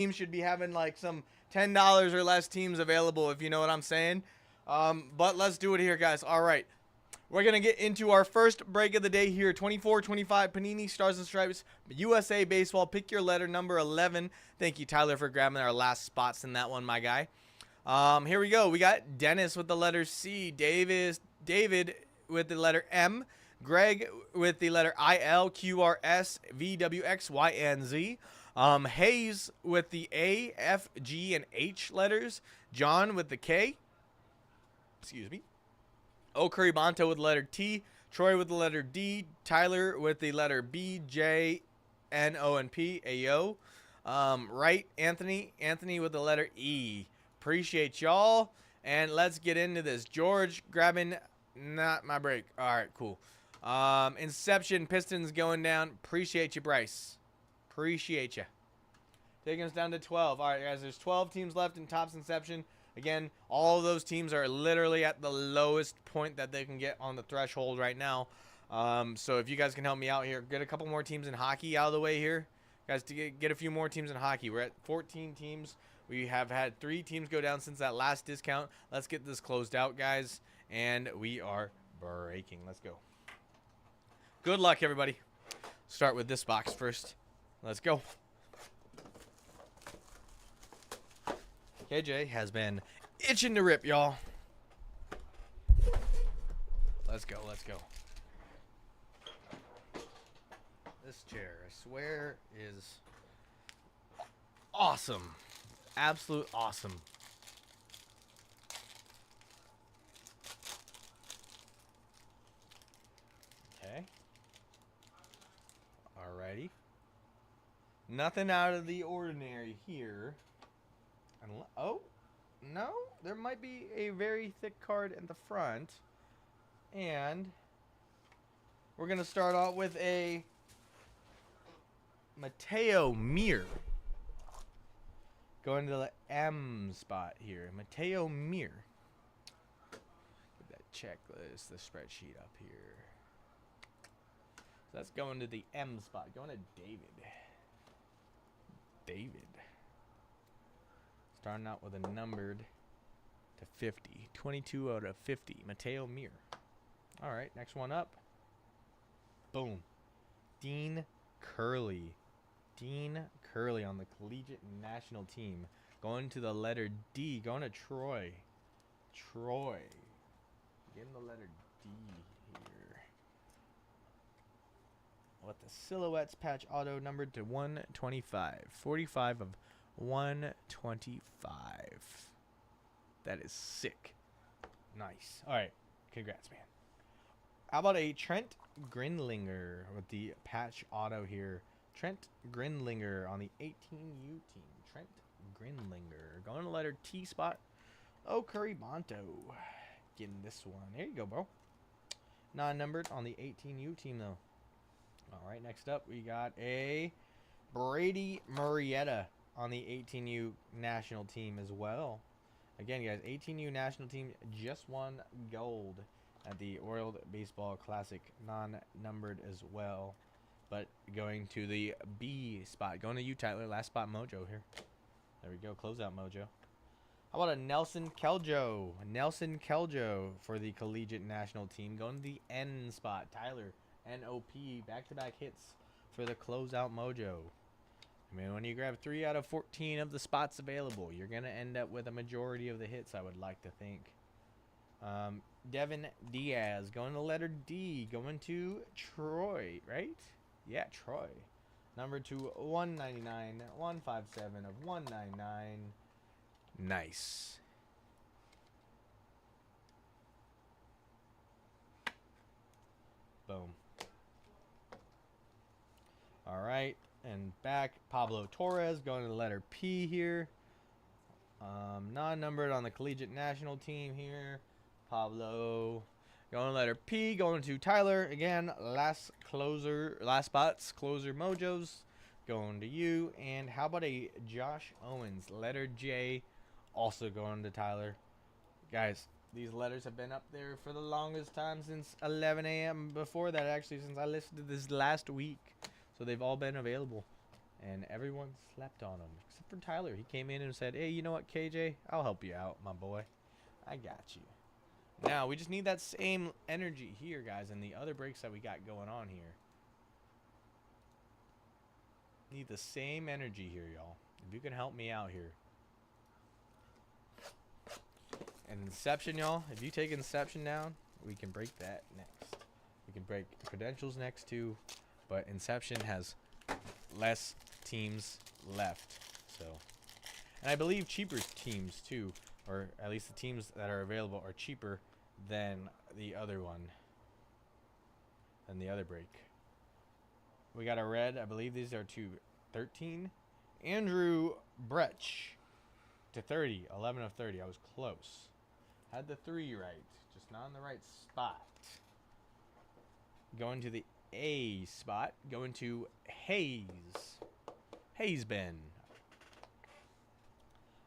team should be having like some $10 or less teams available, if you know what I'm saying. But let's do it here, guys. All right. We're going to get into our first break of the day here. 24-25 Panini Stars and Stripes USA Baseball. Pick your letter, number 11. Thank you, Tyler, for grabbing our last spots in that one, my guy. Here we go. We got Dennis with the letter C. David with the letter M. Greg with the letter I-L, Q-R-S, V-W-X, Y-N, Z. Hayes with the A, F, G, and H letters. John with the K. Excuse me. Okuribanto with the letter T. Troy with the letter D. Tyler with the letter B, J, N, O, and P. Ayo. Right, Anthony with the letter E. Appreciate y'all. And let's get into this. George grabbing not my break. All right, cool. Inception, Pistons going down. Appreciate you, Bryce. Appreciate you. Taking us down to 12. All right, guys, there's 12 teams left in Topps Inception. Again, all of those teams are literally at the lowest point that they can get on the threshold right now. So if you guys can help me out here, get a couple more teams in hockey out of the way here. Guys, to get a few more teams in hockey. We're at 14 teams. We have had 3 teams go down since that last discount. Let's get this closed out, guys. And we are breaking. Let's go. Good luck, everybody. Start with this box first. Let's go. KJ has been itching to rip, y'all. Let's go, let's go. This chair, I swear, is awesome. Absolute awesome. Okay. Alrighty. Nothing out of the ordinary here. Oh, no. There might be a very thick card in the front. And we're going to start off with a Mateo Mir. Going to the M spot here. Mateo Mir. Get that checklist, the spreadsheet up here. So that's going to the M spot. Going to David. Starting out with a numbered to 50. 22 out of 50. Mateo Mir. All right, next one up. Boom. Dean Curley. Dean Curley on the collegiate national team. Going to the letter D. Going to Troy. Getting the letter D here. With the silhouettes patch auto numbered to 125. 45 of 125. That is sick. Nice. All right. Congrats, man. How about a Trent Grindlinger with the patch auto here? Trent Grindlinger on the 18U team. Trent Grindlinger. Going to the letter T spot. Oh, Curry-Bonto. Getting this one. There you go, bro. Non-numbered on the 18U team, though. All right, next up, we got a Brady Murrieta on the 18U national team as well. Again, guys, 18U national team just won gold at the World Baseball Classic, non-numbered as well. But going to the B spot. Going to you, Tyler. Last spot, Mojo here. There we go. Close out, Mojo. How about a Nelson Keljo? Nelson Keljo for the collegiate national team. Going to the N spot. Tyler, N-O-P. Back-to-back hits for the closeout Mojo. I mean, when you grab 3 out of 14 of the spots available, you're going to end up with a majority of the hits, I would like to think. Devin Diaz. Going to the letter D. Going to Troy, right? Yeah, Troy. Number 2, 199, 157 of 199. Nice. Boom. All right. And back, Pablo Torres going to the letter P here. Non-numbered on the collegiate national team here. Pablo going to letter P, going to Tyler. Again, last spots, closer Mojos. Going to you. And how about a Josh Owens, letter J, also going to Tyler. Guys, these letters have been up there for the longest time, since 11 a.m. Before that, actually, since I listed this last week. So they've all been available. And everyone slept on him except for Tyler. He came in and said, hey, you know what, KJ? I'll help you out, my boy. I got you. Now, we just need that same energy here, guys, and the other breaks that we got going on here. Need the same energy here, y'all. If you can help me out here. And Inception, y'all. If you take Inception down, we can break that next. We can break Credentials next, too. But Inception has less teams left. So, and I believe cheaper teams, too. Or at least the teams that are available are cheaper than the other one. Than the other break. We got a red. I believe these are to 13. Andrew Bretsch to 30. 11 of 30. I was close. Had the 3 right. Just not in the right spot. Going to the A spot. Going to Hayes. Hayes Ben.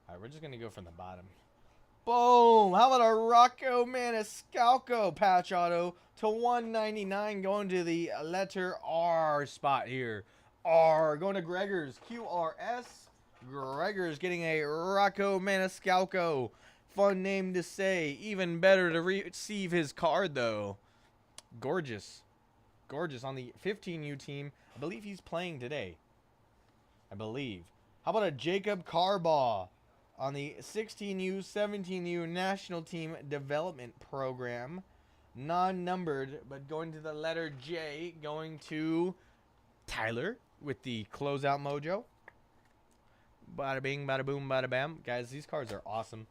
Alright, we're just going to go from the bottom. Boom! How about a Rocco Maniscalco patch auto to 199 going to the letter R spot here. R going to Gregors. QRS. Gregors getting a Rocco Maniscalco. Fun name to say. Even better to receive his card, though. Gorgeous. Gorgeous on the 15U team. I believe he's playing today. I believe. How about a Jacob Carbaugh on the 16U, 17U National Team Development Program. Non-numbered, but going to the letter J. Going to Tyler with the closeout mojo. Bada bing, bada boom, bada bam. Guys, these cards are awesome.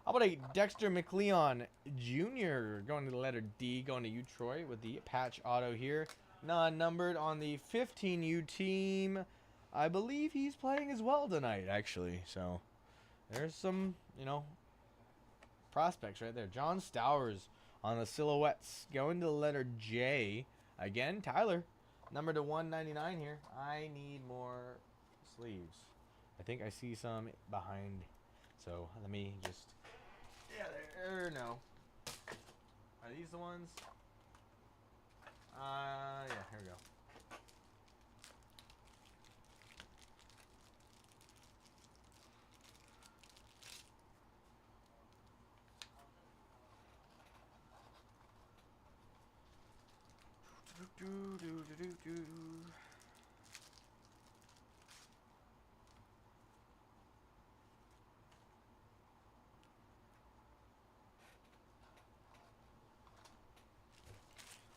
How about a Dexter McLeon Jr. going to the letter D, going to you, Troy, with the patch auto here. Non-numbered on the 15U team. I believe he's playing as well tonight, actually. So, there's some, you know, prospects right there. John Stowers on the silhouettes. Going to the letter J. Again, Tyler. Number to 199 here. I need more sleeves. I think I see some behind. So, let me just... Yeah, there, no. Are these the ones? Yeah, here we go.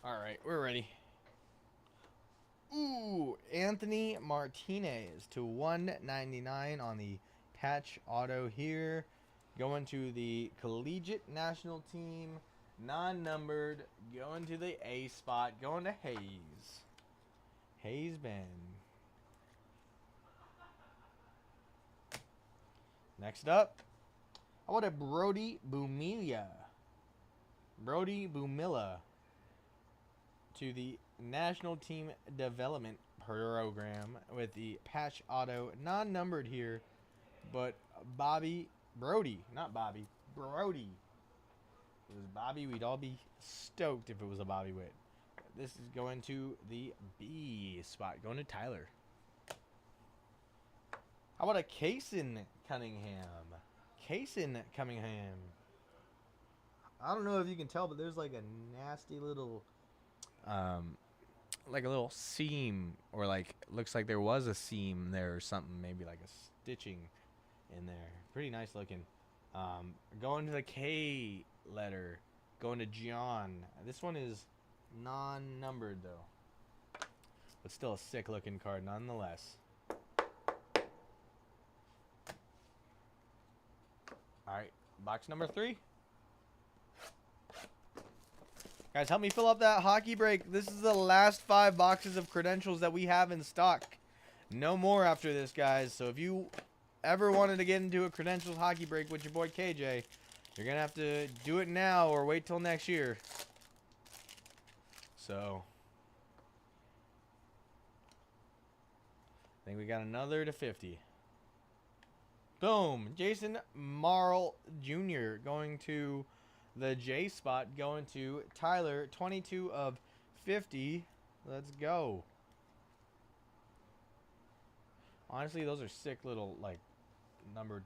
All right, we're ready. Ooh, Anthony Martinez to 199 on the patch auto here. Going to the Collegiate National Team. Non-numbered. Going to the A spot. Going to Hayes. Hayes Ben. Next up, how about a Brody Bumilla? Brody Bumilla to the National Team Development Program with the patch auto. Non-numbered here, but Bobby Brody. Not Bobby. Brody. If it was Bobby, we'd all be stoked if it was a Bobby Witt. This is going to the B spot. Going to Tyler. How about a Kaysen Cunningham? Kaysen Cunningham. I don't know if you can tell, but there's like a nasty little, like a little seam, or like looks like there was a seam there or something. Maybe like a stitching in there. Pretty nice looking. Going to the K letter. Going to John. This one is non-numbered though, but still a sick looking card nonetheless. Alright, box number 3. Guys, help me fill up that hockey break. This is the last 5 boxes of credentials that we have in stock. No more after this, guys. So if you ever wanted to get into a credentials hockey break with your boy KJ, you're going to have to do it now or wait till next year. So, I think we got another to 50. Boom. Jason Marl Jr. going to the J spot. Going to Tyler. 22 of 50. Let's go. Honestly, those are sick little, like, numbered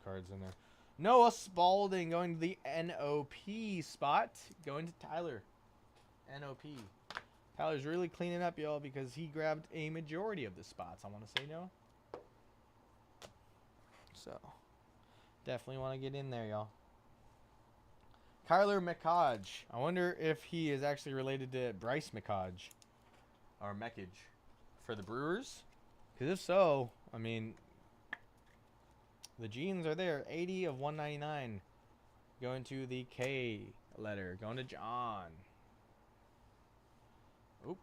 cards in there. Noah Spalding going to the NOP spot. Going to Tyler. NOP. Tyler's really cleaning up, y'all, because he grabbed a majority of the spots. I want to say no. So, definitely want to get in there, y'all. Kyler McCodge. I wonder if he is actually related to Bryce McCodge. Or Meckage. For the Brewers. Because if so, I mean, the genes are there. 80 of 199. Going to the K letter. Going to John. Oop.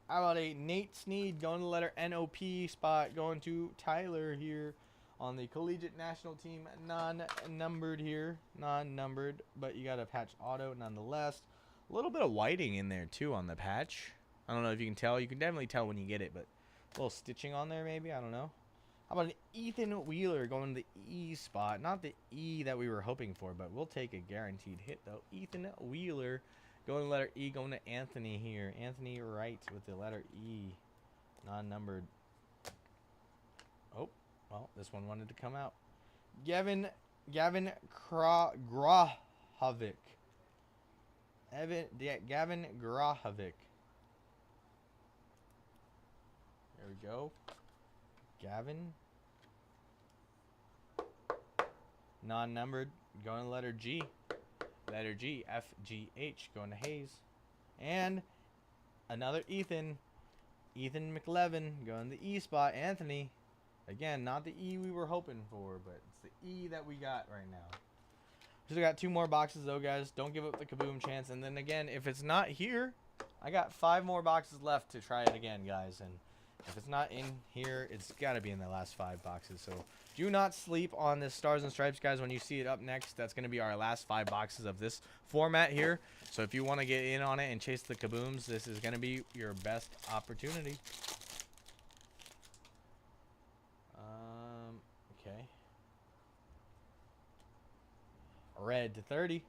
How about a Nate Snead going to the letter NOP spot. Going to Tyler here on the Collegiate National Team. Non-numbered here. Non-numbered. But you got a patch auto nonetheless. A little bit of whiting in there too on the patch. I don't know if you can tell. You can definitely tell when you get it. But a little stitching on there maybe. I don't know. How about an Ethan Wheeler going to the E spot? Not the E that we were hoping for, but we'll take a guaranteed hit, though. Ethan Wheeler going to letter E, going to Anthony here. Anthony Wright with the letter E. Non-numbered. Oh, well, this one wanted to come out. Gavin Grahovic. Gavin Grahovic. There we go. Gavin. Non-numbered. Going to letter G. Letter G. FGH. Going to Hayes. And another Ethan. Ethan McLevin. Going to the E spot. Anthony. Again, not the E we were hoping for, but it's the E that we got right now. Still got 2 more boxes, though, guys. Don't give up the kaboom chance. And then again, if it's not here, I got 5 more boxes left to try it again, guys. And if it's not in here, it's got to be in the last 5 boxes. So do not sleep on this Stars and Stripes, guys. When you see it up next, that's going to be our last 5 boxes of this format here. So if you want to get in on it and chase the kabooms, this is going to be your best opportunity. Okay. Red to 30.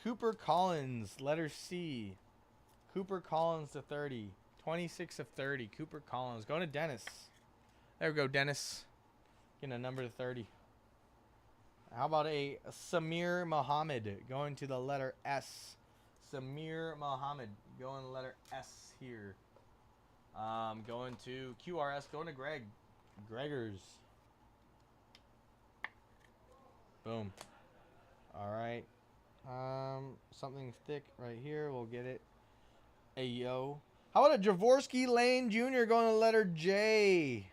Cooper Collins, letter C. Cooper Collins to 30. 26 of 30. Cooper Collins. Going to Dennis. There we go, Dennis. Getting a number to 30. How about a Samir Muhammad going to the letter S. Samir Muhammad going to the letter S here. Going to QRS. Going to Greg. Gregors. Boom. All right. Something thick right here. We'll get it. Ayo. How about a Jaworski Lane Jr. going to the letter J?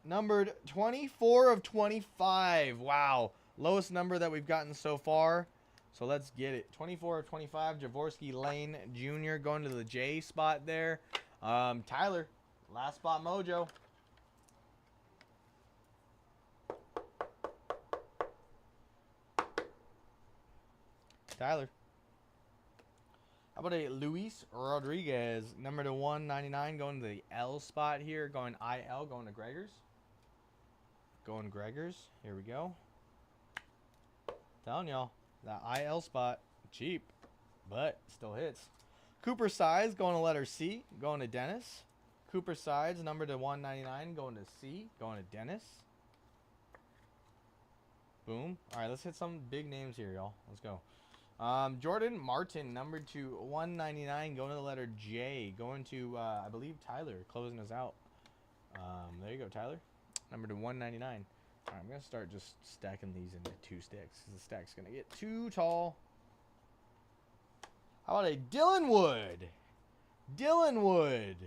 Numbered 24 of 25. Wow. Lowest number that we've gotten so far. So let's get it. 24 of 25. Jaworski Lane Jr. going to the J spot there. Tyler. Last spot mojo. Tyler. How about a Luis Rodriguez, number to 199, going to the L spot here, going IL, going to Gregors. Going Gregors. Here we go. Telling y'all, that IL spot, cheap, but still hits. Cooper Sides, going to letter C, going to Dennis. Cooper Sides, number to 199, going to C, going to Dennis. Boom. All right, let's hit some big names here, y'all. Let's go. Jordan Martin, numbered to 199, going to the letter J. Going to, I believe, Tyler, closing us out. There you go, Tyler. Number to 199. All right, I'm going to start just stacking these into 2 sticks. The stack's going to get too tall. How about a Dylan Wood? Dylan Wood.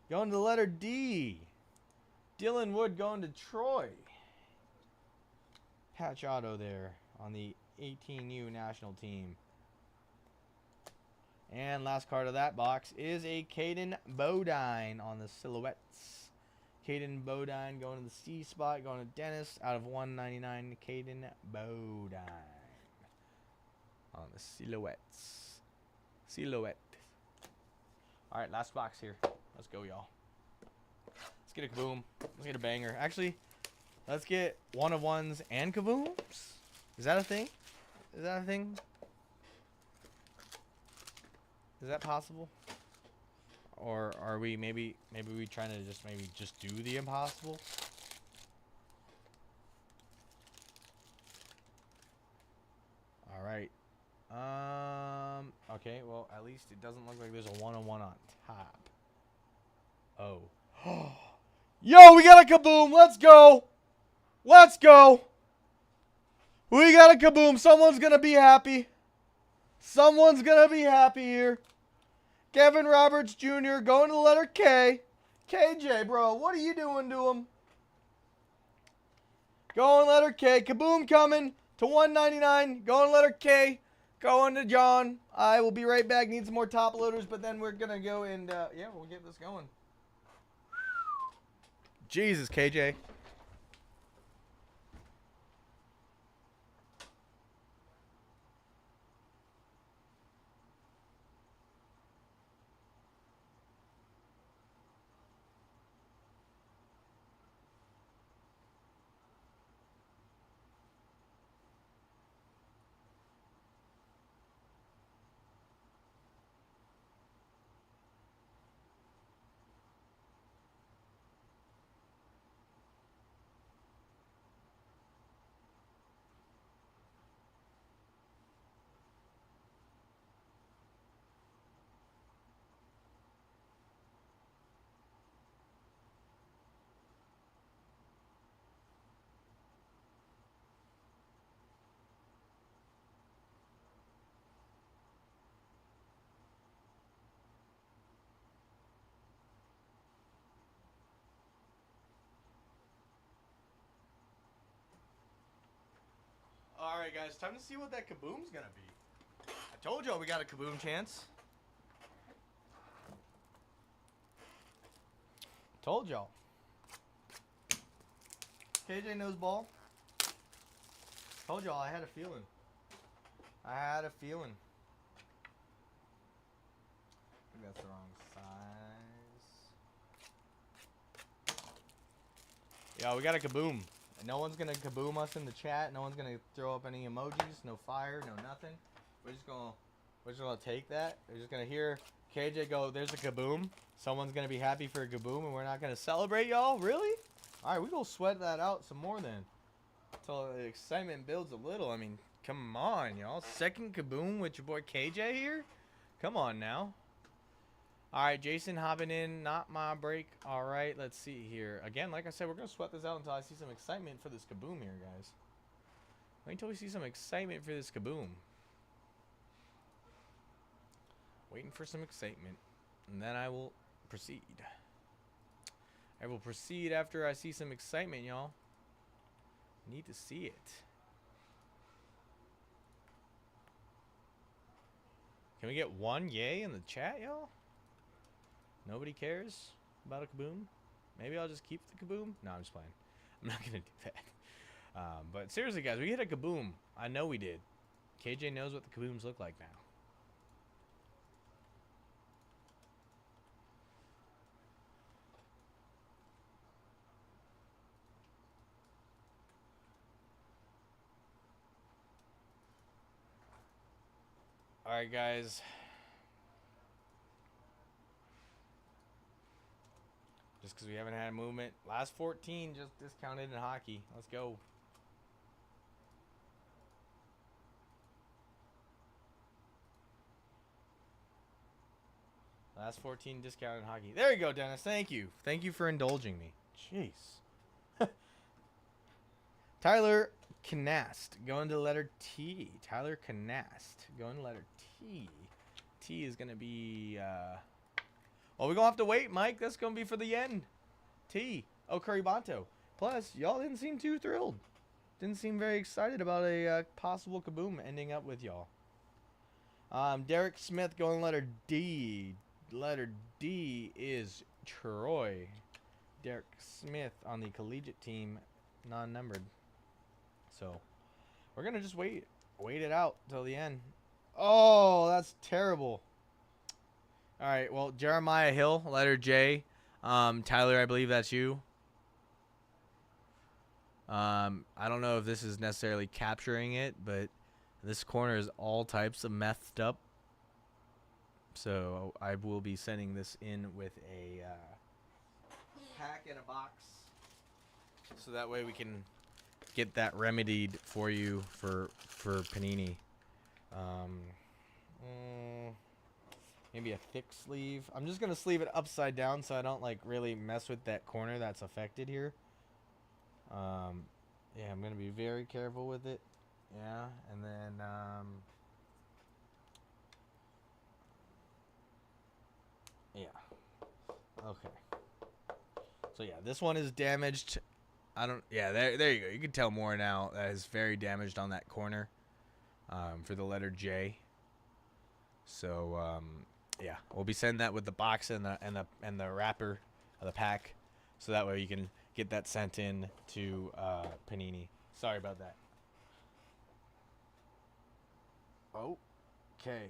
Going to the letter D. Dylan Wood going to Troy. Patch auto there on the 18U national team. And last card of that box is a Caden Bodine on the silhouettes. Caden Bodine going to the C spot, going to Dennis out of 199. Caden Bodine on the silhouettes. Silhouette. All right, last box here. Let's go, y'all. Let's get a kaboom. Let's get a banger. Actually, let's get 1-of-1s and kabooms. Is that a thing? Is that a thing? Is that possible? Or are we maybe we trying to just do the impossible? All right. Okay, well, at least it doesn't look like there's a one-on-one on top. Oh. Yo, we got a kaboom. Let's go. Let's go. We got a kaboom. Someone's going to be happy. Someone's going to be happy here. Kevin Roberts Jr. going to the letter K. KJ, bro, what are you doing to him? Going letter K. Kaboom coming to 199. Going letter K. Going to John. I will be right back. Need some more top loaders, but then we're going to go and, yeah, we'll get this going. Jesus, KJ. All right, guys, time to see what that kaboom's going to be. I told y'all we got a kaboom chance. Told y'all. KJ knows ball. Told y'all I had a feeling. I had a feeling. I think that's the wrong size. Yo, we got a kaboom. No one's going to kaboom us in the chat. No one's going to throw up any emojis. No fire. No nothing. We're just going to take that. We're just going to hear KJ go, there's a kaboom. Someone's going to be happy for a kaboom, and we're not going to celebrate, y'all? Really? All right, we're going to sweat that out some more then. Until the excitement builds a little. I mean, come on, y'all. Second kaboom with your boy KJ here? Come on now. All right, Jason hopping in. Not my break. All right, let's see here. Again, like I said, we're going to sweat this out until I see some excitement for this kaboom here, guys. Wait until we see some excitement for this kaboom. Waiting for some excitement. And then I will proceed. I will proceed after I see some excitement, y'all. Need to see it. Can we get one yay in the chat, y'all? Nobody cares about a kaboom? Maybe I'll just keep the kaboom? No, I'm just playing. I'm not going to do that. But seriously, guys, we hit a kaboom. I know we did. KJ knows what the kabooms look like now. All right, guys. Just because we haven't had a movement. Last 14 just discounted in hockey. Let's go. Last 14 discounted in hockey. There you go, Dennis. Thank you. Thank you for indulging me. Jeez. Tyler Canast going to letter T. Tyler Canast going to letter T. T is going to be... well, we're going to have to wait, Mike. That's going to be for the end. T. Oh, Currybanto. Plus, y'all didn't seem too thrilled. Didn't seem very excited about a possible kaboom ending up with y'all. Derek Smith going letter D. Letter D is Troy. Derek Smith on the collegiate team, non-numbered. So, we're going to just wait it out till the end. Oh, that's terrible. All right, well, Jeremiah Hill, letter J. Tyler, I believe that's you. I don't know if this is necessarily capturing it, but this corner is all types of methed up. So I will be sending this in with a pack in a box, so that way we can get that remedied for you for Panini. Maybe a thick sleeve. I'm just gonna sleeve it upside down so I don't like really mess with that corner that's affected here. Yeah, I'm gonna be very careful with it. Yeah, and then yeah. Okay. So yeah, this one is damaged. I don't. Yeah, there you go. You can tell more now. That is very damaged on that corner. For the letter J. So yeah, we'll be sending that with the box and the wrapper of the pack, so that way you can get that sent in to Panini. Sorry about that. Okay.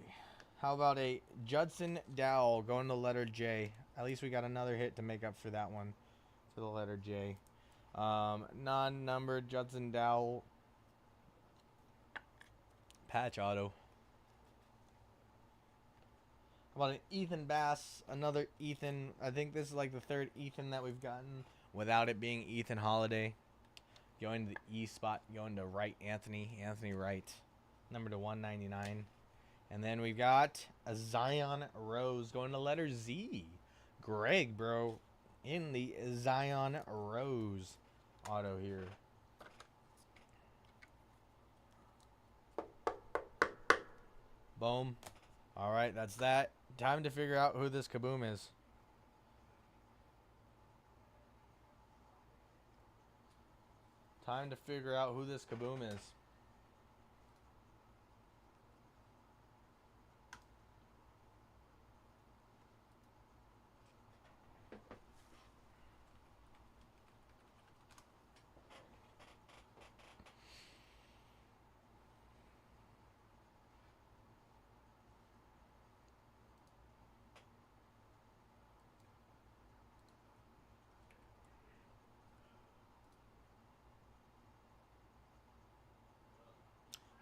How about a Judson Dowell going to letter J? At least we got another hit to make up for that one for the letter J. Non-numbered Judson Dowell. Patch auto. How about an Ethan Bass? Another Ethan. I think this is like the third Ethan that we've gotten without it being Ethan Holiday. Going to the E spot. Going to Wright Anthony. Anthony Wright. Number to 199. And then we've got a Zion Rose going to letter Z. Greg, bro. In the Zion Rose auto here. Boom. All right, that's that. Time to figure out who this Kaboom is. Time to figure out who this Kaboom is.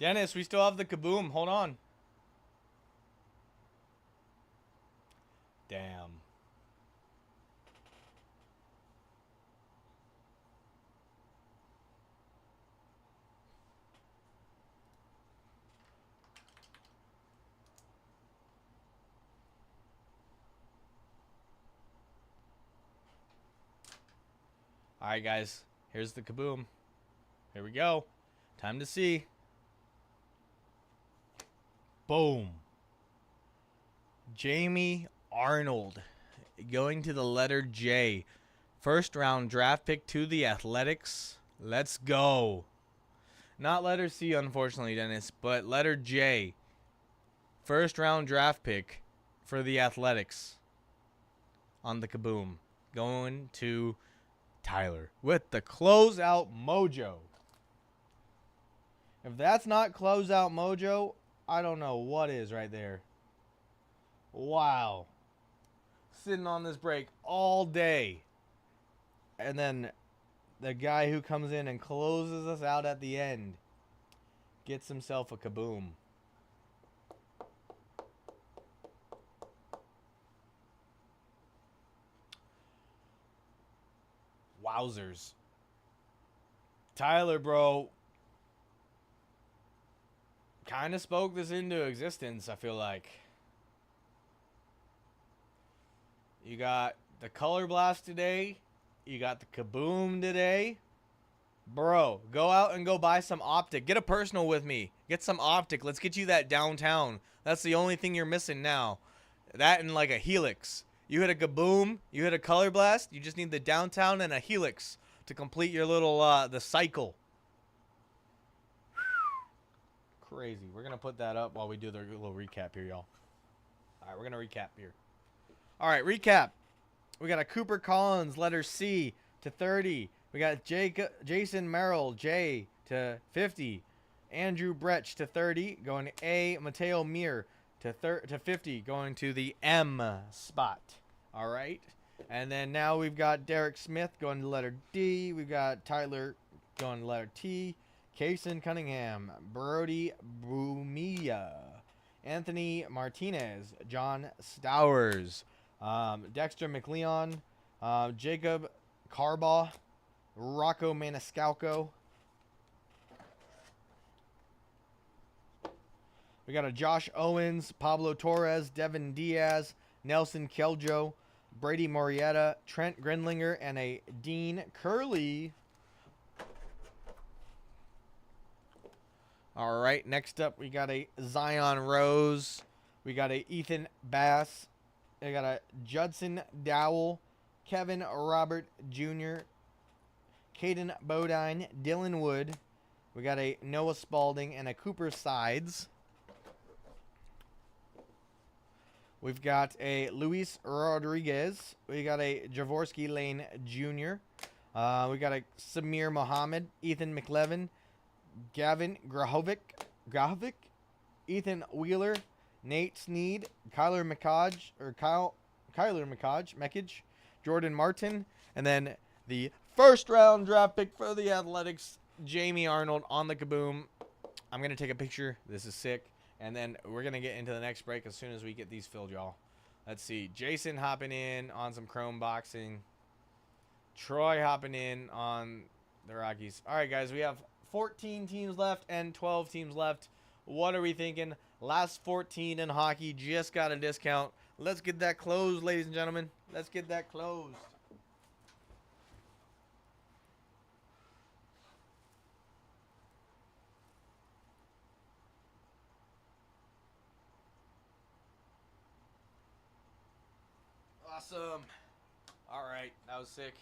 Dennis, we still have the Kaboom. Hold on. Damn. All right, guys. Here's the Kaboom. Here we go. Time to see. Boom. Jamie Arnold going to the letter J. First round draft pick to the Athletics. Let's go. Not letter C, unfortunately, Dennis, but letter J. First round draft pick for the Athletics on the Kaboom. Going to Tyler with the closeout mojo. If that's not closeout mojo, I don't know what is right there. Wow. Sitting on this break all day. And then the guy who comes in and closes us out at the end gets himself a Kaboom. Wowzers. Tyler, bro, kind of spoke this into existence, I feel like. You got the Color Blast today. You got the Kaboom today. Bro, go out and go buy some Optic. Get a personal with me. Get some Optic. Let's get you that downtown. That's the only thing you're missing now. That and like a Helix. You hit a Kaboom. You hit a Color Blast. You just need the downtown and a Helix to complete your little, the cycle. Crazy. We're going to put that up while we do the little recap here, y'all. All right, we're going to recap here. All right, recap. We got a Cooper Collins, letter C, to 30. We got Jason Merrill, J, to 50. Andrew Bretsch, to 30. Going to A. Mateo Mir, to 50. Going to the M spot. All right. And then now we've got Derek Smith going to letter D. We've got Tyler going to letter T. Kaysen Cunningham, Brody Brumia Anthony Martinez, John Stowers, Dexter McLeon, Jacob Carbaugh, Rocco Maniscalco. We got a Josh Owens, Pablo Torres, Devin Diaz, Nelson Keljo, Brady Morietta, Trent Grindlinger, and a Dean Curley. All right, next up we got a Zion Rose. We got a Ethan Bass. We got a Judson Dowell, Kevin Robert Jr., Caden Bodine, Dylan Wood. We got a Noah Spalding and a Cooper Sides. We've got a Luis Rodriguez. We got a Javorsky Lane Jr. We got a Samir Mohammed, Ethan McLevin, Gavin Grahovic, Ethan Wheeler, Nate Sneed, Kyler Mekage, Jordan Martin, and then the first round draft pick for the Athletics, Jamie Arnold on the Kaboom. I'm going to take a picture. This is sick. And then we're going to get into the next break as soon as we get these filled, y'all. Let's see. Jason hopping in on some Chrome boxing. Troy hopping in on the Rockies. All right, guys. We have 14 teams left and 12 teams left. What are we thinking? Last 14 in hockey just got a discount. Let's get that closed, ladies and gentlemen. Let's get that closed. Awesome. All right, that was sick.